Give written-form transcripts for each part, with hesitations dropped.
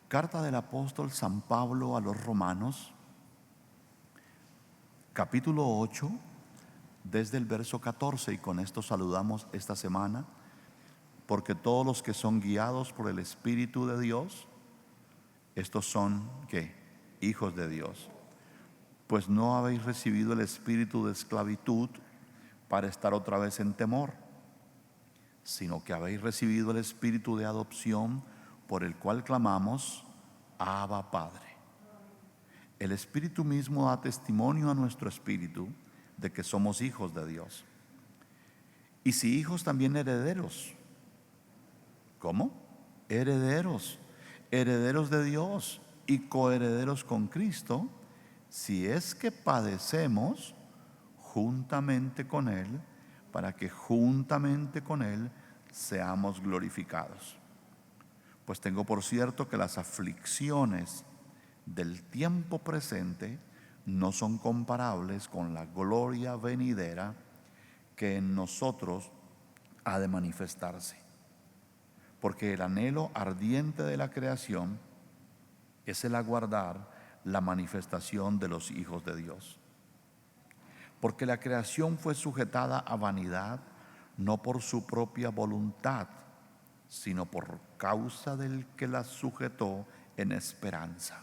Carta del apóstol San Pablo a los Romanos, capítulo 8, desde el verso 14, y con esto saludamos esta semana, porque todos los que son guiados por el Espíritu de Dios, estos son, ¿qué? Hijos de Dios. Pues no habéis recibido el espíritu de esclavitud para estar otra vez en temor, sino que habéis recibido el espíritu de adopción, por el cual clamamos, Abba, Padre. El Espíritu mismo da testimonio a nuestro espíritu de que somos hijos de Dios. Y si hijos, también herederos. ¿Cómo? Herederos, herederos de Dios y coherederos con Cristo, si es que padecemos juntamente con Él, para que juntamente con Él seamos glorificados. Pues tengo por cierto que las aflicciones del tiempo presente no son comparables con la gloria venidera que en nosotros ha de manifestarse. Porque el anhelo ardiente de la creación es el aguardar la manifestación de los hijos de Dios. Porque la creación fue sujetada a vanidad, no por su propia voluntad, sino por causa del que la sujetó en esperanza.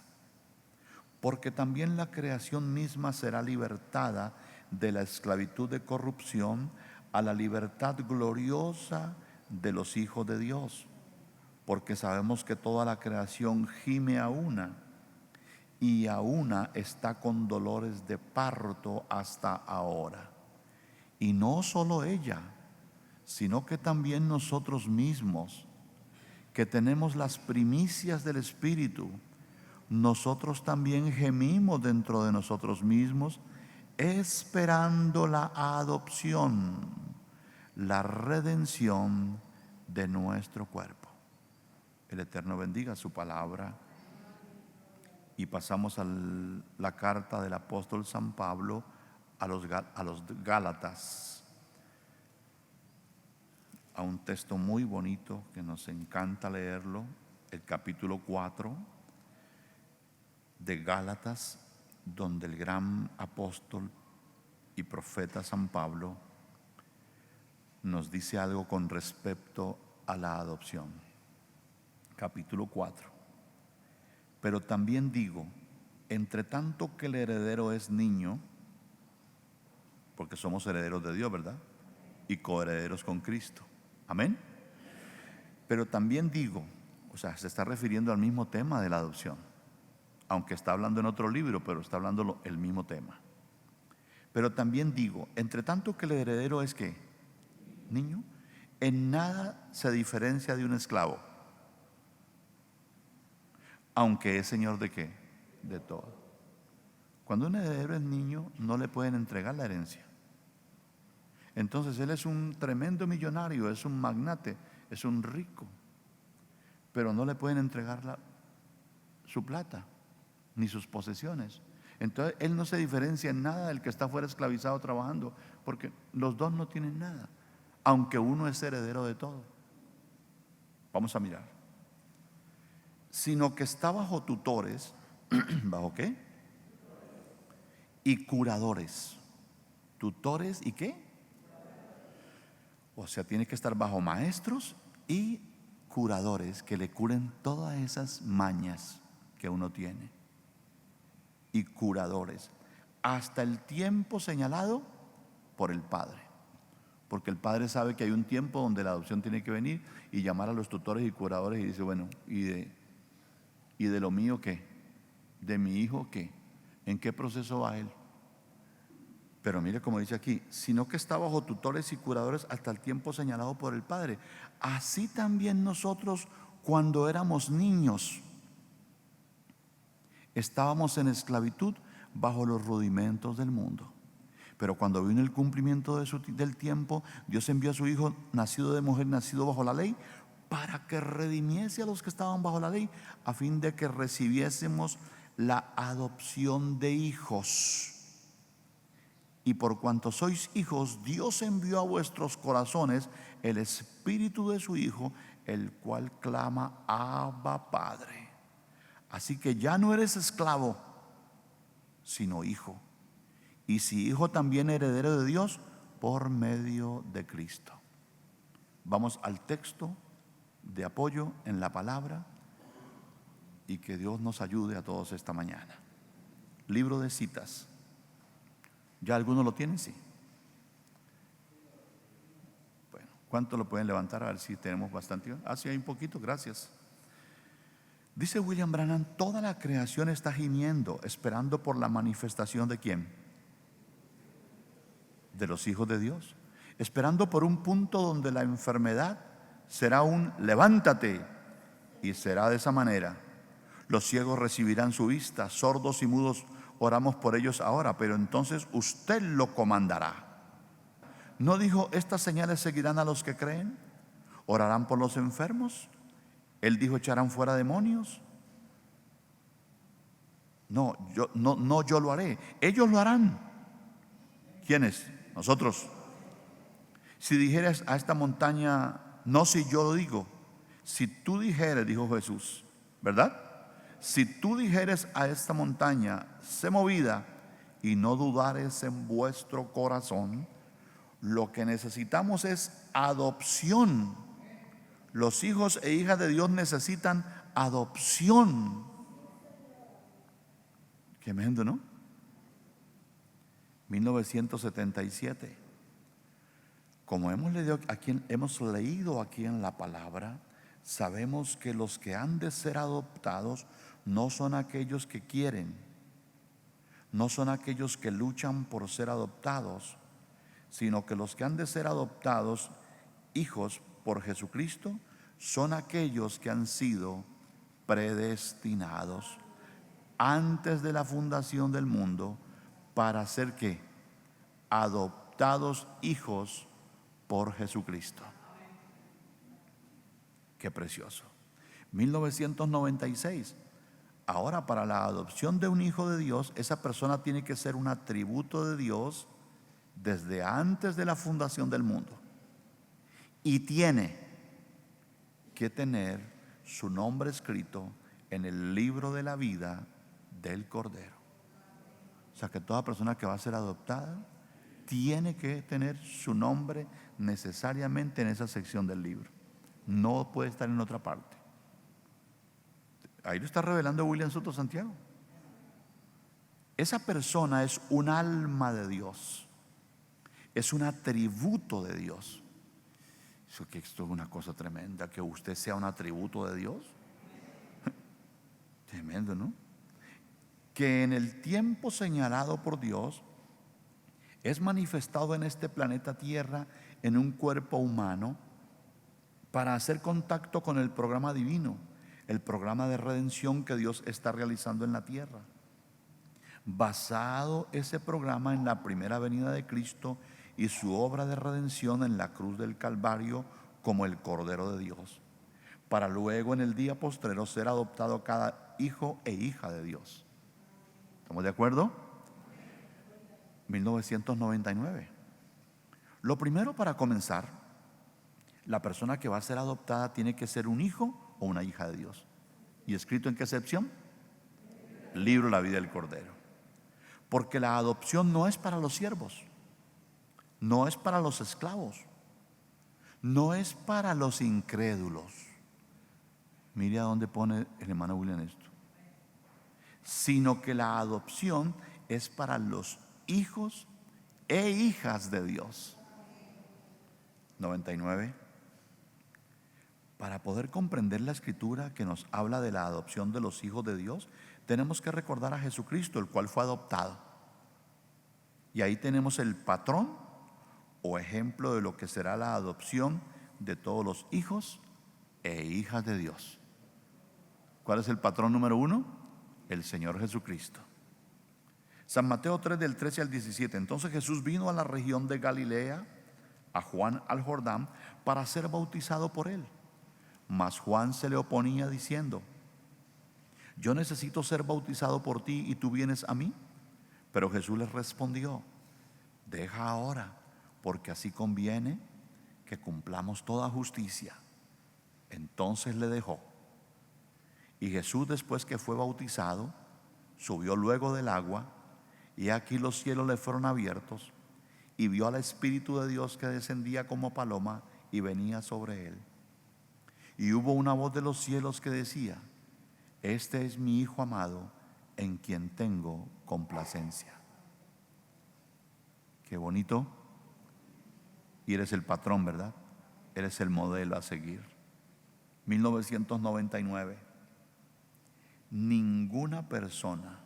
Porque también la creación misma será libertada de la esclavitud de corrupción a la libertad gloriosa de los hijos de Dios. Porque sabemos que toda la creación gime a una, y a una está con dolores de parto hasta ahora. Y no solo ella, sino que también nosotros mismos, que tenemos las primicias del Espíritu, nosotros también gemimos dentro de nosotros mismos, esperando la adopción, la redención de nuestro cuerpo. El Eterno bendiga su palabra. Y pasamos a la carta del apóstol San Pablo a los Gálatas, a un texto muy bonito que nos encanta leerlo, el capítulo 4 de Gálatas, donde el gran apóstol y profeta San Pablo nos dice algo con respecto a la adopción. Capítulo 4. Pero también digo, entre tanto que el heredero es niño, porque somos herederos de Dios, ¿verdad? Y coherederos con Cristo. Amén. Pero también digo, o sea, se está refiriendo al mismo tema de la adopción, aunque está hablando en otro libro, pero está hablando el mismo tema. Pero también digo, entre tanto que el heredero es ¿qué? Niño, en nada se diferencia de un esclavo, aunque es señor ¿de qué? De todo. Cuando un heredero es niño, no le pueden entregar la herencia. Entonces él es un tremendo millonario, es un magnate, es un rico, pero no le pueden entregar su plata ni sus posesiones. Entonces él no se diferencia en nada del que está fuera esclavizado trabajando, porque los dos no tienen nada, aunque uno es heredero de todo. Vamos a mirar. Sino que está bajo tutores, ¿bajo qué? Y curadores. Tutores y qué? O sea, tiene que estar bajo maestros y curadores que le curen todas esas mañas que uno tiene. Y curadores, hasta el tiempo señalado por el Padre. Porque el Padre sabe que hay un tiempo donde la adopción tiene que venir y llamar a los tutores y curadores y dice, bueno, ¿y de lo mío qué? ¿De mi hijo qué? ¿En qué proceso va él? Pero mire como dice aquí, sino que está bajo tutores y curadores hasta el tiempo señalado por el Padre. Así también nosotros, cuando éramos niños, estábamos en esclavitud bajo los rudimentos del mundo. Pero cuando vino el cumplimiento del tiempo, Dios envió a su Hijo, nacido de mujer, nacido bajo la ley, para que redimiese a los que estaban bajo la ley, a fin de que recibiésemos la adopción de hijos. Y por cuanto sois hijos, Dios envió a vuestros corazones el Espíritu de su Hijo, el cual clama, Abba, Padre. Así que ya no eres esclavo, sino hijo. Y si hijo, también heredero de Dios por medio de Cristo. Vamos al texto de apoyo en la palabra y que Dios nos ayude a todos esta mañana. Libro de citas. ¿Ya algunos lo tienen? Sí. Bueno, ¿cuánto lo pueden levantar? A ver si tenemos bastante. Sí, hay un poquito, gracias. Dice William Branham: toda la creación está gimiendo, esperando por la manifestación ¿de quién? De los hijos de Dios. Esperando por un punto donde la enfermedad será un levántate, y será de esa manera. Los ciegos recibirán su vista, sordos y mudos oramos por ellos ahora, pero entonces usted lo comandará. ¿No dijo estas señales seguirán a los que creen? ¿Orarán por los enfermos? Él dijo echarán fuera demonios. No, yo lo haré. Ellos lo harán. ¿Quiénes? Nosotros. Si dijeras a esta montaña, no, si yo lo digo. Si tú dijeres, dijo Jesús, ¿verdad? Si tú dijeres a esta montaña, sé movida, y no dudares en vuestro corazón, lo que necesitamos es adopción. Los hijos e hijas de Dios necesitan adopción. Qué tremendo, ¿no? 1977. Como hemos leído aquí en la palabra, sabemos que los que han de ser adoptados no son aquellos que quieren, no son aquellos que luchan por ser adoptados, sino que los que han de ser adoptados, hijos por Jesucristo, son aquellos que han sido predestinados antes de la fundación del mundo para ser ¿qué? Adoptados hijos por Jesucristo. Qué precioso. 1996. Ahora, para la adopción de un hijo de Dios, esa persona tiene que ser un atributo de Dios desde antes de la fundación del mundo, y tiene que tener su nombre escrito en el libro de la vida del Cordero. O sea que toda persona que va a ser adoptada tiene que tener su nombre necesariamente en esa sección del libro. No puede estar en otra parte. Ahí lo está revelando William Soto Santiago. Esa persona es un alma de Dios, es un atributo de Dios. Que esto es una cosa tremenda, que usted sea un atributo de Dios. Tremendo, ¿no? Que en el tiempo señalado por Dios es manifestado en este planeta Tierra en un cuerpo humano para hacer contacto con el programa divino, el programa de redención que Dios está realizando en la tierra. Basado ese programa en la primera venida de Cristo y su obra de redención en la cruz del Calvario como el Cordero de Dios, para luego en el día postrero ser adoptado cada hijo e hija de Dios. ¿Estamos de acuerdo? 1999. Lo primero, para comenzar, la persona que va a ser adoptada tiene que ser un hijo o una hija de Dios. ¿Y escrito en qué excepción? Libro de la vida del Cordero. Porque la adopción no es para los siervos, no es para los esclavos, no es para los incrédulos. Mire a dónde pone el hermano William esto. Sino que la adopción es para los hijos e hijas de Dios. 99. Para poder comprender la escritura que nos habla de la adopción de los hijos de Dios, tenemos que recordar a Jesucristo, el cual fue adoptado. Y ahí tenemos el patrón o ejemplo de lo que será la adopción de todos los hijos e hijas de Dios. ¿Cuál es el patrón número 1? El Señor Jesucristo. San Mateo 3, del 13 al 17. Entonces Jesús vino a la región de Galilea, a Juan al Jordán, para ser bautizado por él. Mas Juan se le oponía diciendo: yo necesito ser bautizado por ti y tú vienes a mí. Pero Jesús les respondió: deja ahora, porque así conviene que cumplamos toda justicia. Entonces le dejó. Y Jesús, después que fue bautizado, subió luego del agua, y aquí los cielos le fueron abiertos, y vio al Espíritu de Dios que descendía como paloma y venía sobre él. Y hubo una voz de los cielos que decía: este es mi Hijo amado, en quien tengo complacencia. Qué bonito. Y eres el patrón, ¿verdad? Eres el modelo a seguir. 1999. Ninguna persona,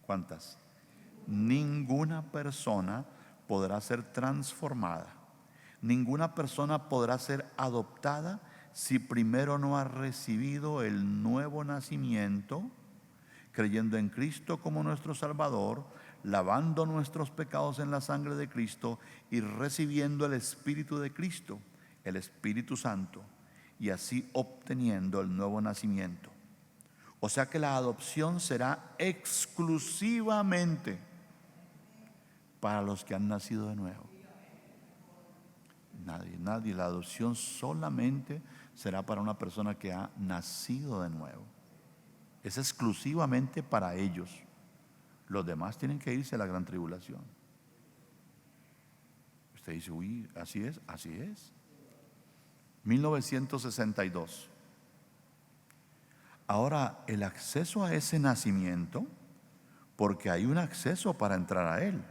¿cuántas? Ninguna persona podrá ser transformada. Ninguna persona podrá ser adoptada si primero no ha recibido el nuevo nacimiento, creyendo en Cristo como nuestro Salvador, lavando nuestros pecados en la sangre de Cristo y recibiendo el Espíritu de Cristo, el Espíritu Santo, y así obteniendo el nuevo nacimiento. O sea que la adopción será exclusivamente para los que han nacido de nuevo. Nadie. La adopción solamente será para una persona que ha nacido de nuevo. Es exclusivamente para ellos. Los demás tienen que irse a la gran tribulación. Usted dice, uy, así es, así es. 1962. Ahora, el acceso a ese nacimiento, porque hay un acceso para entrar a él.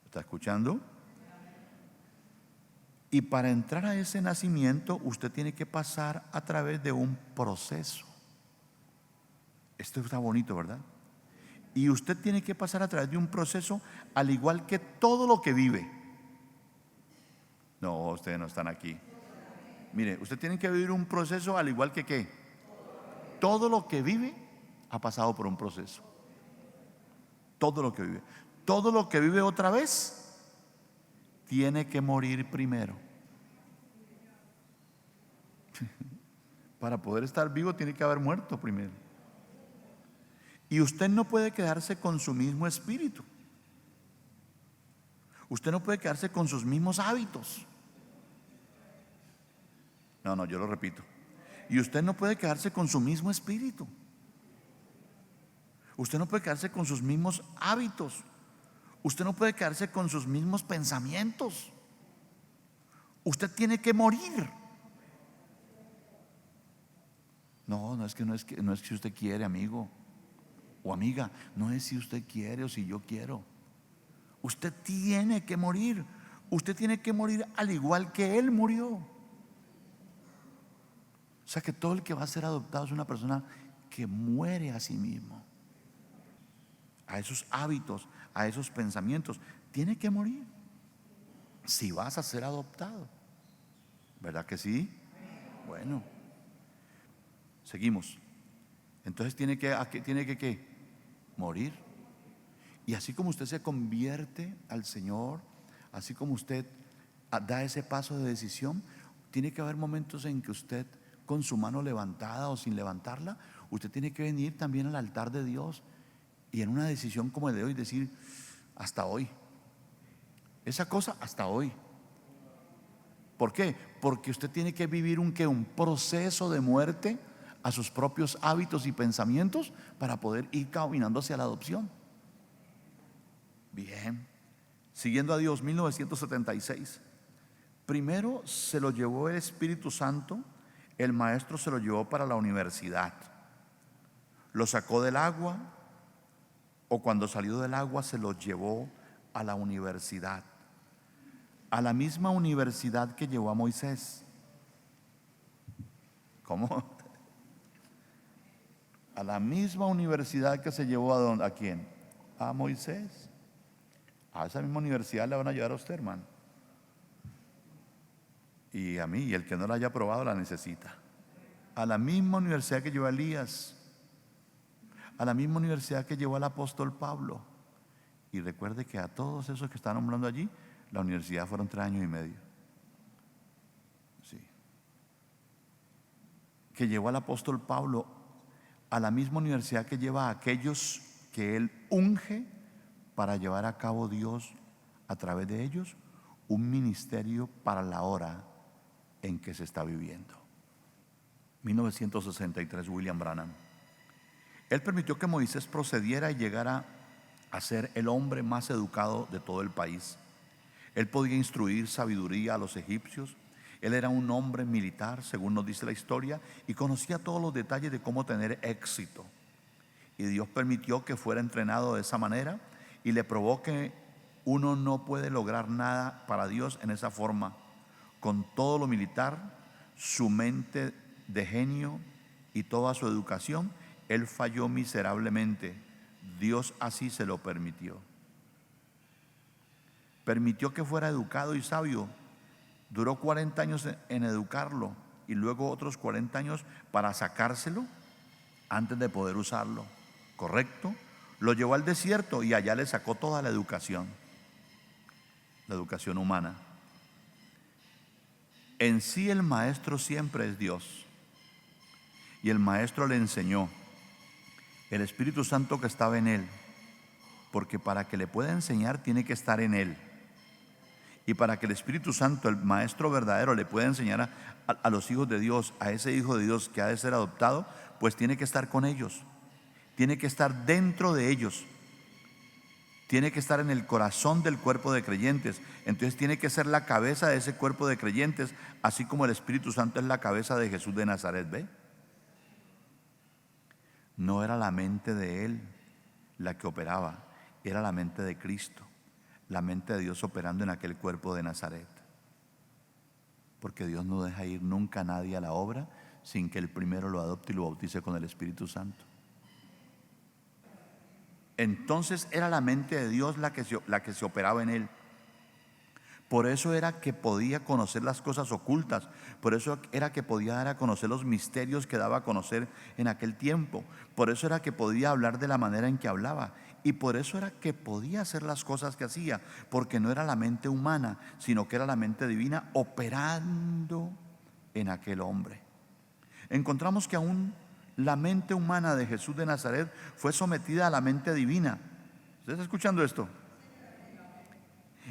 ¿Está escuchando? Y para entrar a ese nacimiento, usted tiene que pasar a través de un proceso. Esto está bonito, ¿verdad? Y usted tiene que pasar a través de un proceso, al igual que todo lo que vive. No, ustedes no están aquí. Mire, usted tiene que vivir un proceso al igual que ¿qué? Todo lo que vive ha pasado por un proceso. Todo lo que vive. Todo lo que vive otra vez tiene que morir primero. Para poder estar vivo tiene que haber muerto primero. Y usted no puede quedarse con su mismo espíritu. Usted no puede quedarse con sus mismos hábitos. No, yo lo repito. Y usted no puede quedarse con su mismo espíritu. Usted no puede quedarse con sus mismos hábitos. Usted no puede quedarse con sus mismos pensamientos. Usted tiene que morir. No es que si usted quiere, amigo o amiga, no es si usted quiere o si yo quiero. Usted tiene que morir. Usted tiene que morir al igual que Él murió. O sea que todo el que va a ser adoptado es una persona que muere a sí mismo, a esos hábitos, a esos pensamientos. Tiene que morir si vas a ser adoptado. ¿Verdad que sí? Bueno, seguimos. Entonces tiene que morir. Y así como usted se convierte al Señor, así como usted da ese paso de decisión, tiene que haber momentos en que usted, con su mano levantada o sin levantarla, usted tiene que venir también al altar de Dios y en una decisión como el de hoy decir: hasta hoy, esa cosa hasta hoy. ¿Por qué? Porque usted tiene que vivir un proceso de muerte a sus propios hábitos y pensamientos para poder ir caminando hacia la adopción. Bien, siguiendo a Dios. 1976. Primero se lo llevó el Espíritu Santo. El maestro se lo llevó para la universidad. Lo sacó del agua, o cuando salió del agua se lo llevó a la universidad, a la misma universidad que llevó a Moisés. ¿Cómo? A la misma universidad que se llevó ¿a quién? A Moisés. A esa misma universidad le van a llevar a usted, hermano. Y a mí, y el que no la haya probado la necesita. A la misma universidad que llevó a Elías, a la misma universidad que llevó al apóstol Pablo. Y recuerde que a todos esos que están nombrando allí, la universidad fueron 3 años y medio. Sí. Que llevó al apóstol Pablo a la misma universidad que lleva a aquellos que él unge para llevar a cabo Dios a través de ellos un ministerio para la hora en que se está viviendo. 1963, William Branham. Él permitió que Moisés procediera y llegara a ser el hombre más educado de todo el país. Él podía instruir sabiduría a los egipcios. Él era un hombre militar, según nos dice la historia, y conocía todos los detalles de cómo tener éxito. Y Dios permitió que fuera entrenado de esa manera y le probó que uno no puede lograr nada para Dios en esa forma. Con todo lo militar, su mente de genio y toda su educación, él falló miserablemente. Dios así se lo permitió. Permitió que fuera educado y sabio. Duró 40 años en educarlo y luego otros 40 años para sacárselo antes de poder usarlo. ¿Correcto? Lo llevó al desierto y allá le sacó toda la educación humana. En sí el maestro siempre es Dios. Y el maestro le enseñó el Espíritu Santo que estaba en él, porque para que le pueda enseñar tiene que estar en él. Y para que el Espíritu Santo, el maestro verdadero, le pueda enseñar a los hijos de Dios, a ese hijo de Dios que ha de ser adoptado, pues tiene que estar con ellos, tiene que estar dentro de ellos, tiene que estar en el corazón del cuerpo de creyentes. Entonces tiene que ser la cabeza de ese cuerpo de creyentes, así como el Espíritu Santo es la cabeza de Jesús de Nazaret. ¿Ve? No era la mente de él la que operaba, era la mente de Cristo, la mente de Dios operando en aquel cuerpo de Nazaret. Porque Dios no deja ir nunca a nadie a la obra sin que el primero lo adopte y lo bautice con el Espíritu Santo. Entonces era la mente de Dios la que se operaba en él. Por eso era que podía conocer las cosas ocultas. Por eso era que podía dar a conocer los misterios que daba a conocer en aquel tiempo. Por eso era que podía hablar de la manera en que hablaba. Y por eso era que podía hacer las cosas que hacía. Porque no era la mente humana, sino que era la mente divina operando en aquel hombre. Encontramos que aún la mente humana de Jesús de Nazaret fue sometida a la mente divina. ¿Usted está escuchando esto?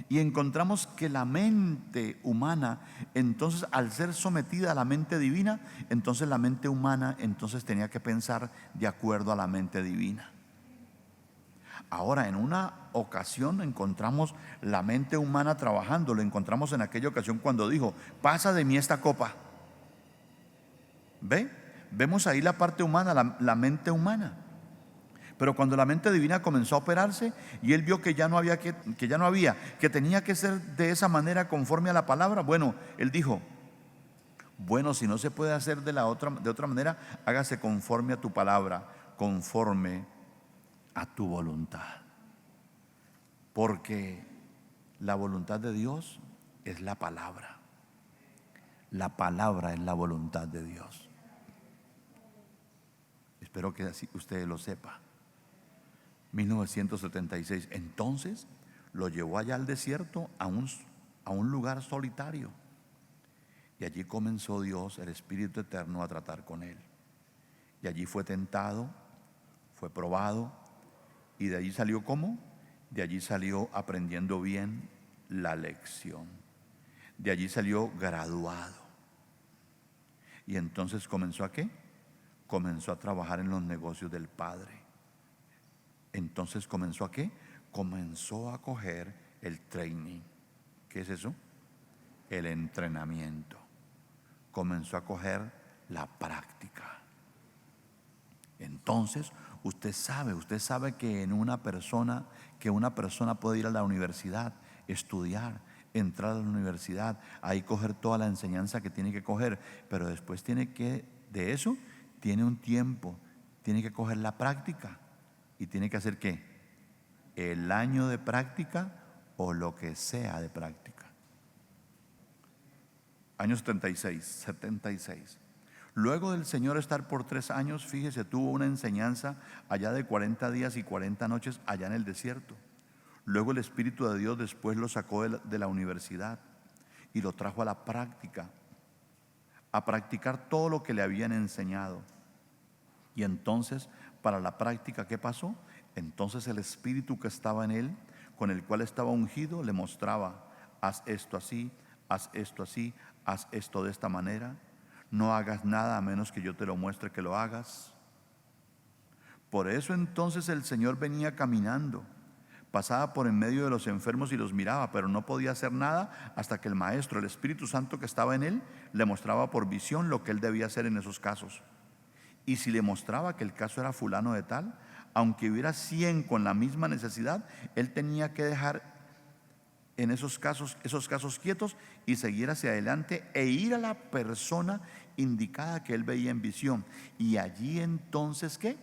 Y encontramos que la mente humana, entonces al ser sometida a la mente divina, entonces la mente humana entonces tenía que pensar de acuerdo a la mente divina. Ahora, en una ocasión encontramos la mente humana trabajando. Lo encontramos en aquella ocasión cuando dijo: pasa de mí esta copa. ¿Ve? Vemos ahí la parte humana, la mente humana. Pero cuando la mente divina comenzó a operarse y él vio que ya no había, que tenía que ser de esa manera conforme a la palabra, bueno, él dijo: bueno, si no se puede hacer de otra manera, hágase conforme a tu palabra, conforme a tu voluntad. Porque la voluntad de Dios es la palabra. La palabra es la voluntad de Dios. Espero que así usted lo sepa. 1976. Entonces lo llevó allá al desierto, a un lugar solitario. Y allí comenzó Dios, el Espíritu Eterno, a tratar con él. Y allí fue tentado, fue probado. Y de allí salió ¿cómo? De allí salió aprendiendo bien la lección. De allí salió graduado. Y entonces comenzó ¿a qué? Comenzó a trabajar en los negocios del Padre. Entonces comenzó ¿a qué? Comenzó a coger el training. ¿Qué es eso? El entrenamiento. Comenzó a coger la práctica. Entonces usted sabe que una persona puede ir a la universidad, estudiar, entrar a la universidad, ahí coger toda la enseñanza que tiene que coger, pero después de eso, tiene un tiempo, tiene que coger la práctica. ¿Y tiene que hacer qué? El año de práctica o lo que sea de práctica. Año 76. Luego del Señor estar por 3 años, fíjese, tuvo una enseñanza allá de 40 días y 40 noches allá en el desierto. Luego el Espíritu de Dios después lo sacó de la universidad y lo trajo a la práctica, a practicar todo lo que le habían enseñado. Y entonces, para la práctica, ¿qué pasó? Entonces el Espíritu que estaba en él, con el cual estaba ungido, le mostraba: haz esto así, haz esto así, haz esto de esta manera. no hagas nada a menos que yo te lo muestre que lo hagas. Por eso entonces el Señor venía caminando, pasaba por en medio de los enfermos y los miraba, pero no podía hacer nada hasta que el Maestro, el Espíritu Santo que estaba en él, le mostraba por visión lo que él debía hacer en esos casos. Y si le mostraba que el caso era fulano de tal, aunque hubiera 100 con la misma necesidad, él tenía que dejar en esos casos quietos y seguir hacia adelante e ir a la persona indicada que él veía en visión. Y allí entonces, ¿qué?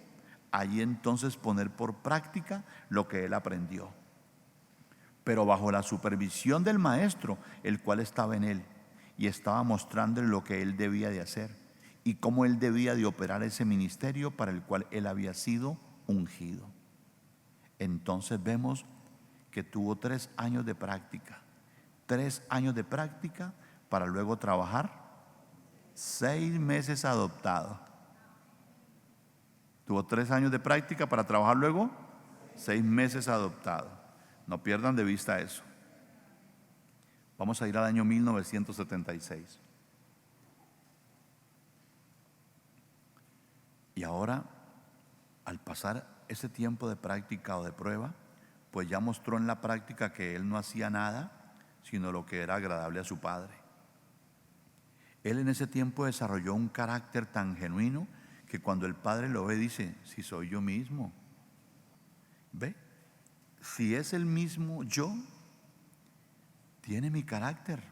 Allí entonces poner por práctica lo que él aprendió, pero bajo la supervisión del Maestro, el cual estaba en él y estaba mostrándole lo que él debía de hacer y cómo él debía de operar ese ministerio para el cual él había sido ungido. Entonces vemos que tuvo 3 años de práctica, 3 años de práctica para luego trabajar 6 meses adoptado. Tuvo 3 años de práctica para trabajar luego 6 meses adoptado. No pierdan de vista eso. Vamos a ir al año 1976. Y ahora, al pasar ese tiempo de práctica o de prueba, pues ya mostró en la práctica que él no hacía nada sino lo que era agradable a su padre. Él en ese tiempo desarrolló un carácter tan genuino que cuando el padre lo ve dice: si soy yo mismo. ¿Ve? Si es el mismo yo, tiene mi carácter.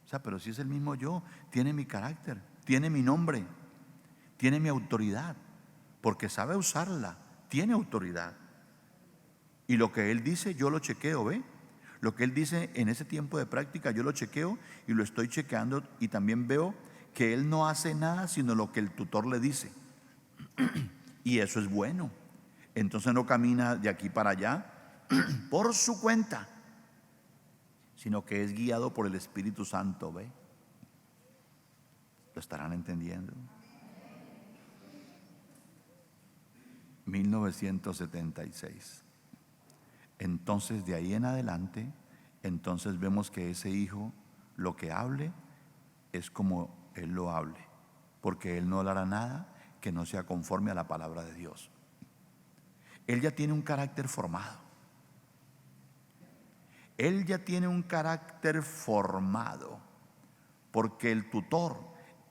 O sea, pero si es el mismo yo, tiene mi carácter, tiene mi nombre, tiene mi autoridad, porque sabe usarla, tiene autoridad. Y lo que él dice, yo lo chequeo, ¿ve? Lo que él dice en ese tiempo de práctica, yo lo chequeo y lo estoy chequeando, y también veo que él no hace nada sino lo que el tutor le dice. Y eso es bueno. Entonces no camina de aquí para allá por su cuenta, sino que es guiado por el Espíritu Santo, ¿ve? ¿Lo estarán entendiendo? 1976. Entonces de ahí en adelante, entonces vemos que ese hijo, lo que hable es como él lo hable, porque él no hablará nada que no sea conforme a la palabra de Dios. Él ya tiene un carácter formado. Él ya tiene un carácter formado, porque el tutor,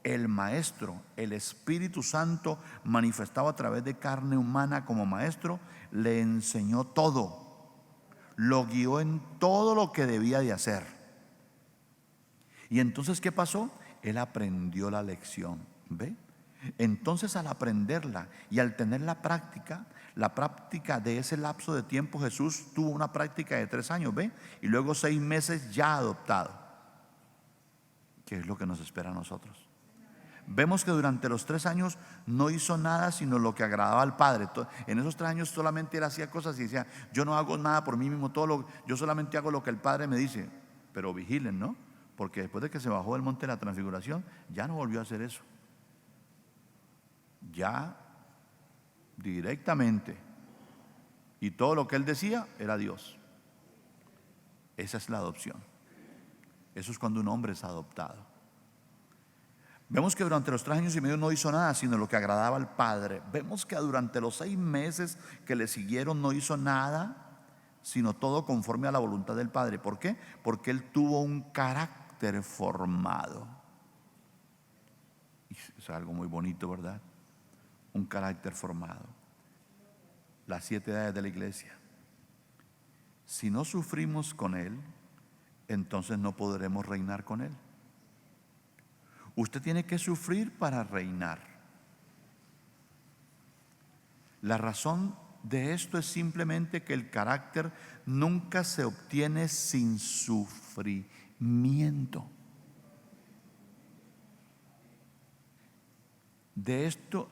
el maestro, el Espíritu Santo manifestado a través de carne humana como maestro, le enseñó todo, lo guió en todo lo que debía de hacer. Y entonces, ¿qué pasó? Él aprendió la lección, ¿ve? Entonces, al aprenderla y al tener la práctica de ese lapso de tiempo, Jesús tuvo una práctica de 3 años, ¿ve? Y luego 6 meses ya adoptado. ¿Qué es lo que nos espera a nosotros? Vemos que durante los 3 años no hizo nada sino lo que agradaba al Padre. En esos 3 años solamente él hacía cosas y decía: yo no hago nada por mí mismo, yo solamente hago lo que el Padre me dice. Pero vigilen, ¿no? Porque después de que se bajó del monte de la transfiguración, ya no volvió a hacer eso. Ya directamente, y todo lo que él decía era Dios. Esa es la adopción. Eso es cuando un hombre es adoptado. Vemos que durante los 3 años y medio no hizo nada sino lo que agradaba al Padre. Vemos que durante los 6 meses que le siguieron no hizo nada sino todo conforme a la voluntad del Padre. ¿Por qué? Porque él tuvo un carácter formado. Y es algo muy bonito, ¿verdad? Un carácter formado. Las 7 edades de la iglesia. Si no sufrimos con él, entonces no podremos reinar con él. Usted tiene que sufrir para reinar. La razón de esto es simplemente que el carácter nunca se obtiene sin sufrimiento.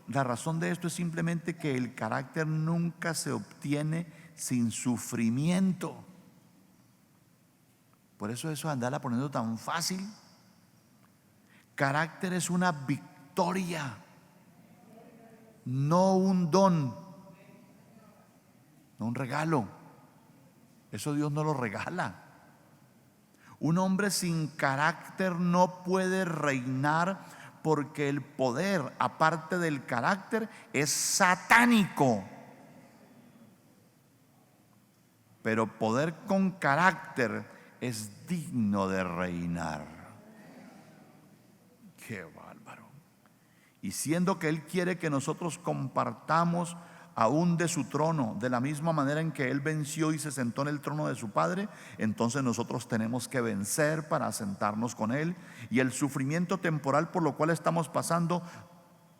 La razón de esto es simplemente que el carácter nunca se obtiene sin sufrimiento. Por eso andarla poniendo tan fácil. Carácter es una victoria, no un don, no un regalo. Eso Dios no lo regala. Un hombre sin carácter no puede reinar, porque el poder, aparte del carácter, es satánico. Pero poder con carácter es digno de reinar. ¡Qué bárbaro! Y siendo que Él quiere que nosotros compartamos aún de su trono, de la misma manera en que Él venció y se sentó en el trono de su Padre, entonces nosotros tenemos que vencer para sentarnos con Él. Y el sufrimiento temporal por lo cual estamos pasando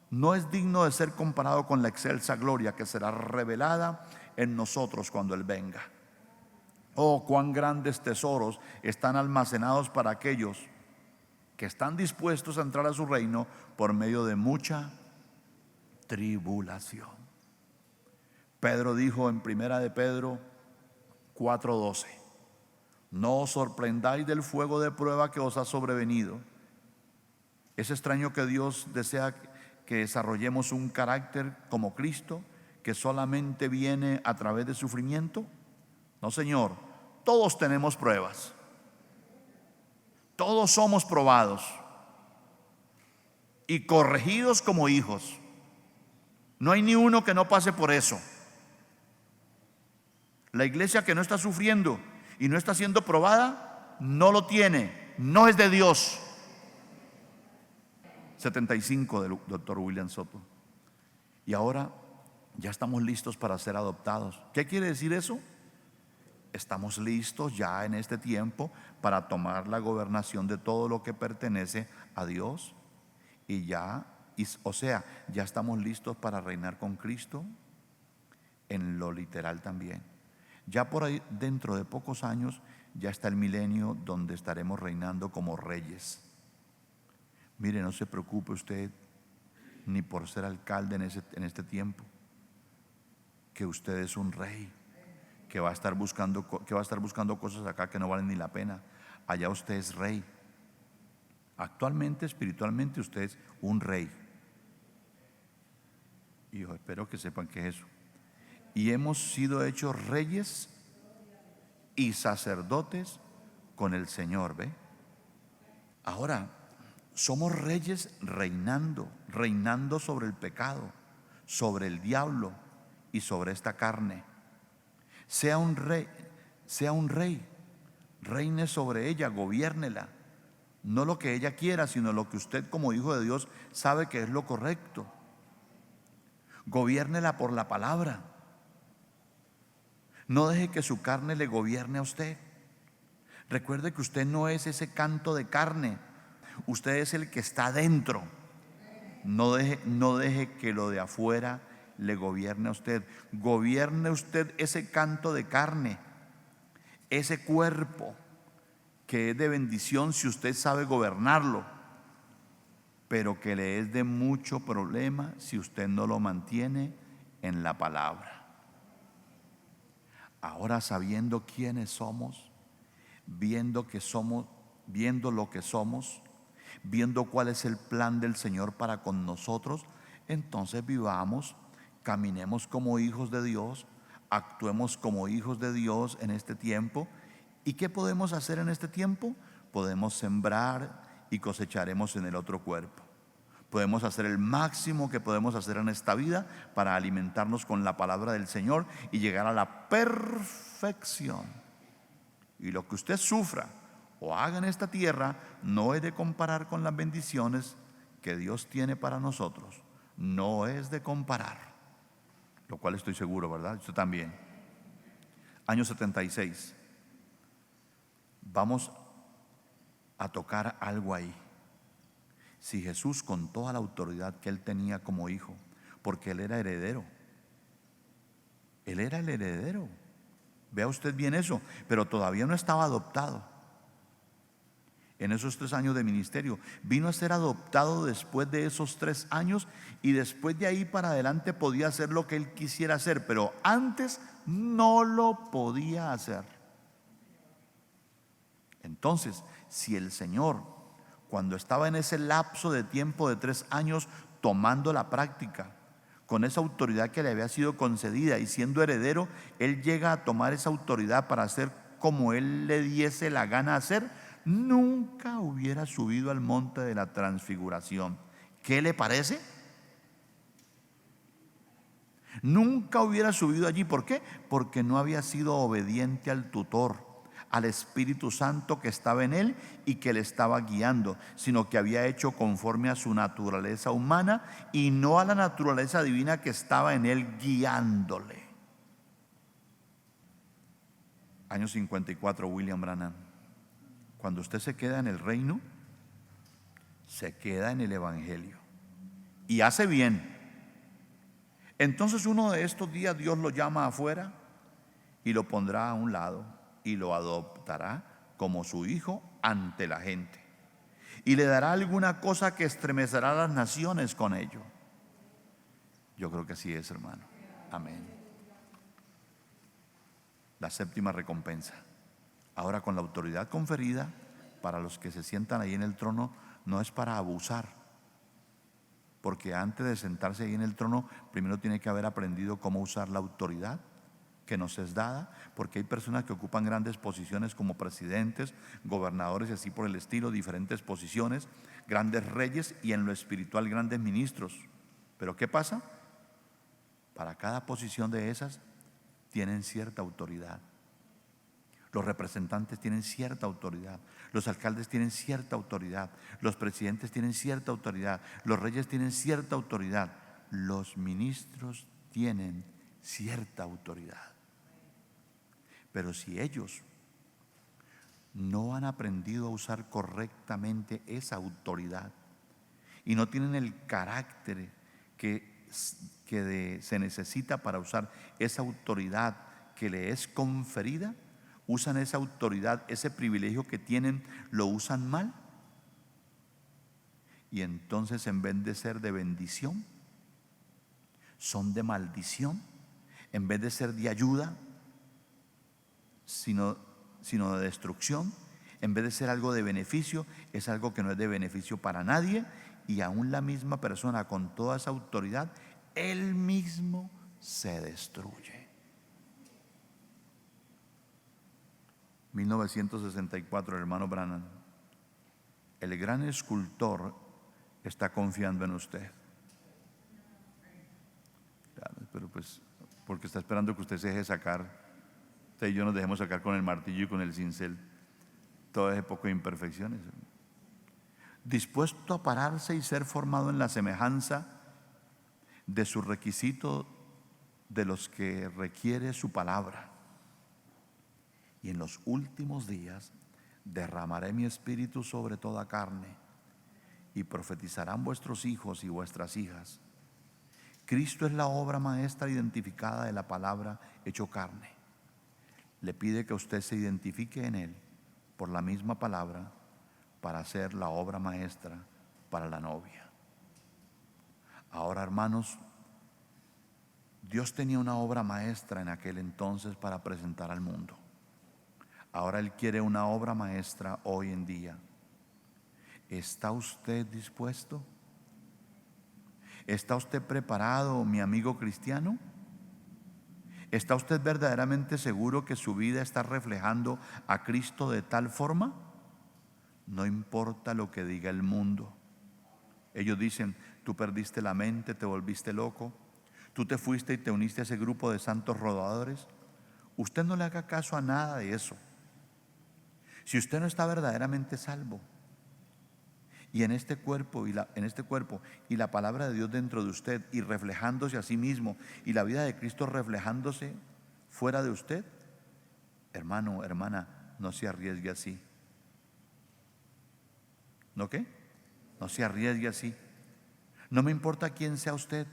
no es digno de ser comparado con la excelsa gloria que será revelada en nosotros cuando Él venga. Oh, cuán grandes tesoros están almacenados para aquellos que están dispuestos a entrar a su reino por medio de mucha tribulación. Pedro dijo en primera de Pedro 4:12: no os sorprendáis del fuego de prueba que os ha sobrevenido. Es extraño que Dios desea que desarrollemos un carácter como Cristo, que solamente viene a través de sufrimiento. No, Señor, todos tenemos pruebas. Todos somos probados y corregidos como hijos. No hay ni uno que no pase por eso. La iglesia que no está sufriendo y no está siendo probada, no lo tiene, no es de Dios. 75 del Dr. William Soto. Y ahora ya estamos listos para ser adoptados. ¿Qué quiere decir eso? Estamos listos ya en este tiempo para tomar la gobernación de todo lo que pertenece a Dios. Ya estamos listos para reinar con Cristo en lo literal también. Ya por ahí, dentro de pocos años, ya está el milenio donde estaremos reinando como reyes. Mire, no se preocupe usted ni por ser alcalde en este tiempo, que usted es un rey, que va a estar buscando cosas acá que no valen ni la pena. Allá usted es rey. Actualmente, espiritualmente, usted es un rey. Y yo espero que sepan qué es eso. Y hemos sido hechos reyes y sacerdotes con el Señor, ¿ve? Ahora, somos reyes reinando sobre el pecado, sobre el diablo y sobre esta carne. Sea un rey, reine sobre ella, gobiérnela. No lo que ella quiera, sino lo que usted como hijo de Dios sabe que es lo correcto. Gobiérnela por la palabra. No deje que su carne le gobierne a usted. Recuerde que usted no es ese canto de carne, usted es el que está dentro. No deje que lo de afuera le gobierne a usted. Gobierne usted ese canto de carne, ese cuerpo que es de bendición si usted sabe gobernarlo, pero que le es de mucho problema si usted no lo mantiene en la palabra. Ahora, sabiendo quiénes somos, viendo lo que somos, viendo cuál es el plan del Señor para con nosotros, entonces vivamos, caminemos como hijos de Dios, actuemos como hijos de Dios en este tiempo. ¿Y qué podemos hacer en este tiempo? Podemos sembrar y cosecharemos en el otro cuerpo. Podemos hacer el máximo que podemos hacer en esta vida para alimentarnos con la palabra del Señor y llegar a la perfección. Y lo que usted sufra o haga en esta tierra no es de comparar con las bendiciones que Dios tiene para nosotros. No es de comparar. Lo cual estoy seguro, ¿verdad? Usted también. Año 76. Vamos a tocar algo ahí. Si Jesús, con toda la autoridad que Él tenía como hijo, porque Él era heredero, Él era el heredero, vea usted bien eso, pero todavía no estaba adoptado. En esos 3 años de ministerio vino a ser adoptado después de esos 3 años, y después de ahí para adelante podía hacer lo que Él quisiera hacer, pero antes no lo podía hacer. Entonces, si el Señor, cuando estaba en ese lapso de tiempo de 3 años tomando la práctica, con esa autoridad que le había sido concedida y siendo heredero, Él llega a tomar esa autoridad para hacer como Él le diese la gana hacer, nunca hubiera subido al monte de la transfiguración. ¿Qué le parece? Nunca hubiera subido allí. ¿Por qué? Porque no había sido obediente al tutor, al Espíritu Santo que estaba en él y que le estaba guiando, sino que había hecho conforme a su naturaleza humana y no a la naturaleza divina que estaba en él guiándole. Año 54, William Branham. Cuando usted se queda en el reino, se queda en el Evangelio y hace bien. Entonces uno de estos días Dios lo llama afuera y lo pondrá a un lado y lo adoptará como su hijo ante la gente y le dará alguna cosa que estremecerá a las naciones con ello. Yo creo que así es, hermano. Amén. La séptima recompensa. Ahora, con la autoridad conferida para los que se sientan ahí en el trono, no es para abusar, porque antes de sentarse ahí en el trono, primero tiene que haber aprendido cómo usar la autoridad que nos es dada, porque hay personas que ocupan grandes posiciones como presidentes, gobernadores y así por el estilo, diferentes posiciones, grandes reyes y en lo espiritual grandes ministros. Pero ¿qué pasa? Para cada posición de esas tienen cierta autoridad. Los representantes tienen cierta autoridad, los alcaldes tienen cierta autoridad, los presidentes tienen cierta autoridad, los reyes tienen cierta autoridad, los ministros tienen cierta autoridad. Pero si ellos no han aprendido a usar correctamente esa autoridad y no tienen el carácter que se necesita para usar esa autoridad que le es conferida, usan esa autoridad, ese privilegio que tienen, lo usan mal. Y entonces, en vez de ser de bendición, son de maldición. En vez de ser de ayuda, sino de destrucción. En vez de ser algo de beneficio, es algo que no es de beneficio para nadie. Y aún la misma persona con toda esa autoridad, él mismo se destruye. 1964, el hermano Branham. El gran escultor está confiando en usted. Claro, pero pues, porque está esperando que usted se deje sacar. Usted y yo nos dejemos sacar con el martillo y con el cincel. Todo ese poco de imperfecciones. Dispuesto a pararse y ser formado en la semejanza de su requisito, de los que requiere su palabra. Y en los últimos días derramaré mi espíritu sobre toda carne, y profetizarán vuestros hijos y vuestras hijas. Cristo es la obra maestra identificada de la palabra hecho carne. Le pide que usted se identifique en él por la misma palabra para hacer la obra maestra para la novia. Ahora, hermanos, Dios tenía una obra maestra en aquel entonces para presentar al mundo. Ahora Él quiere una obra maestra hoy en día. ¿Está usted dispuesto? ¿Está usted preparado, mi amigo cristiano? ¿Está usted verdaderamente seguro que su vida está reflejando a Cristo de tal forma? No importa lo que diga el mundo. Ellos dicen: tú perdiste la mente, te volviste loco, tú te fuiste y te uniste a ese grupo de santos rodadores. Usted no le haga caso a nada de eso. Si usted no está verdaderamente salvo, y en este cuerpo y la palabra de Dios dentro de usted, y reflejándose a sí mismo, y la vida de Cristo reflejándose fuera de usted, hermano, hermana, no se arriesgue así. ¿No qué? No se arriesgue así. No me importa quién sea usted,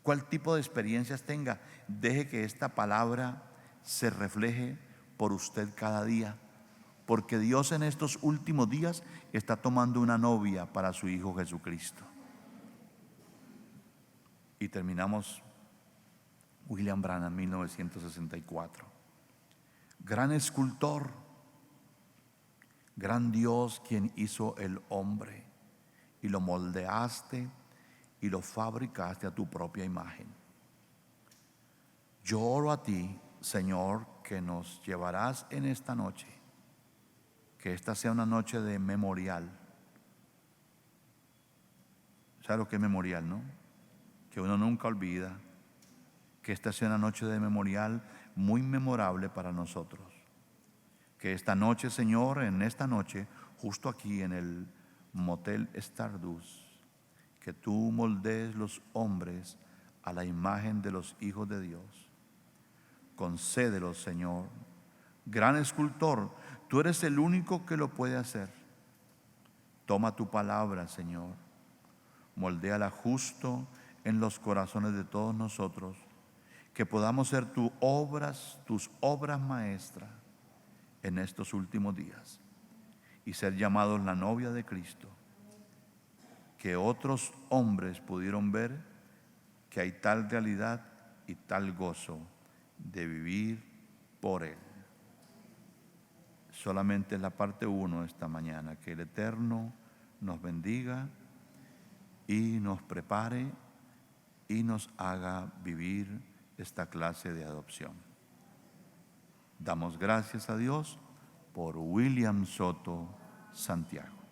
cuál tipo de experiencias tenga, deje que esta palabra se refleje por usted cada día. Porque Dios en estos últimos días está tomando una novia para su Hijo Jesucristo. Y terminamos. William Branham, 1964. Gran escultor, gran Dios, quien hizo el hombre y lo moldeaste y lo fabricaste a tu propia imagen. Yo oro a ti, Señor, que nos llevarás en esta noche. Que esta sea una noche de memorial. ¿Sabe lo que es memorial, no? Que uno nunca olvida, que esta sea una noche de memorial muy memorable para nosotros. Que esta noche, Señor, en esta noche, justo aquí en el Motel Stardust, que tú moldees los hombres a la imagen de los hijos de Dios. Concédelo, Señor. Gran escultor, tú eres el único que lo puede hacer. Toma tu palabra, Señor. Moldéala justo en los corazones de todos nosotros, que podamos ser tus obras maestras en estos últimos días y ser llamados la novia de Cristo, que otros hombres pudieron ver que hay tal realidad y tal gozo de vivir por Él. Solamente la parte 1 esta mañana. Que el Eterno nos bendiga y nos prepare y nos haga vivir esta clase de adopción. Damos gracias a Dios por William Soto Santiago.